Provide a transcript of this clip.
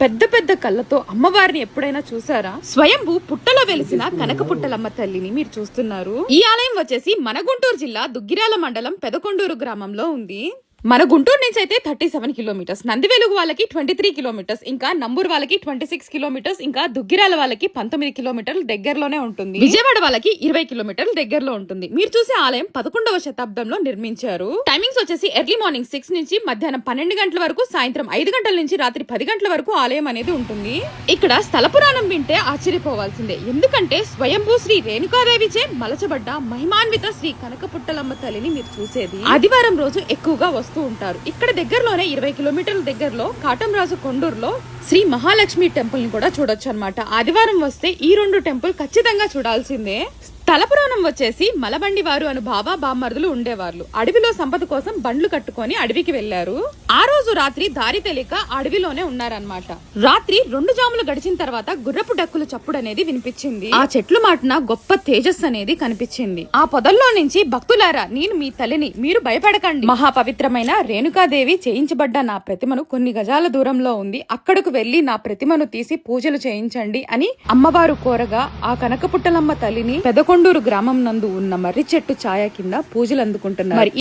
పెద్ద పెద్ద కళ్ళతో అమ్మవారిని ఎప్పుడైనా చూసారా? స్వయంభూ పుట్టలో వెలిసిన కనక పుట్టలమ్మ తల్లిని మీరు చూస్తున్నారు. ఈ ఆలయం వచ్చేసి మన గుంటూరు జిల్లా దుగ్గిరాల మండలం పెదకొండూరు గ్రామంలో ఉంది. మన గుంటూరు నుంచి అయితే 37 కిలోమీటర్స్, నందివేలుగు వాళ్ళకి 23 కిలోమీటర్స్, ఇంకా నంబూరు వాళ్ళకి 26 కిలోమీటర్స్, ఇంకా దుగ్గిరాల వాళ్ళకి 19 కిలోమీటర్లు దగ్గరలోనే ఉంటుంది. విజయవాడ వాళ్ళకి 20 కిలోమీటర్లు దగ్గరలో ఉంటుంది. మీరు చూసే ఆలయం 11వ శతాబ్దంలో నిర్మించారు. టైమింగ్స్ వచ్చేసి ఎర్లీ మార్నింగ్ 6 నుంచి మధ్యాహ్నం 12 గంటల వరకు, సాయంత్రం 5 గంటల నుంచి రాత్రి 10 గంటల వరకు ఆలయం అనేది ఉంటుంది. ఇక్కడ స్థల పురాణం వింటే ఆశ్చర్యపోవాల్సిందే. ఎందుకంటే స్వయంభూ శ్రీ రేణుకాదేవిచే మలచబడ్డ మహిమాన్విత శ్రీ కనక పుట్టలమ్మ తల్లిని మీరు చూసేది ఆదివారం రోజు ఎక్కువగా ఉంటారు. ఇక్కడ దగ్గరలోనే 20 కిలోమీటర్ల దగ్గరలో కాటంరాజు కొండూరులో శ్రీ మహాలక్ష్మి టెంపుల్ ని కూడా చూడొచ్చు అన్నమాట. ఆదివారం వస్తే ఈ 2 టెంపుల్ ఖచ్చితంగా చూడాల్సిందే. తలపురాణం వచ్చేసి మలబండి వారు అను బాబా బామ్మర్దులు ఉండేవాళ్ళు. అడవిలో సంపద కోసం బండ్లు కట్టుకొని అడవికి వెళ్లారు. ఆ రోజు రాత్రి దారి తెలియక అడవిలోనే ఉన్నారనమాట. రాత్రి 2 జాములు గడిచిన తర్వాత గుర్రపు డక్కుల చప్పుడు అనేది వినిపించింది. ఆ చెట్లు మాటన గొప్ప తేజస్సు అనేది కనిపించింది. ఆ పొదల్లో నుంచి భక్తులారా, నేను మీ తల్లిని, మీరు భయపడకండి, మహాపవిత్రమైన రేణుకాదేవి చేయించబడ్డ నా ప్రతిమను కొన్ని గజాల దూరంలో ఉంది, అక్కడకు వెళ్లి నా ప్రతిమను తీసి పూజలు చేయించండి అని అమ్మవారు కోరగా ఆ కనకపుట్టలమ్మ తల్లిని పెదకొండూరు గ్రామం నందు ఉన్న మర్రి చెట్టు ఛాయ కింద పూజలు అందుకుంటున్నారు.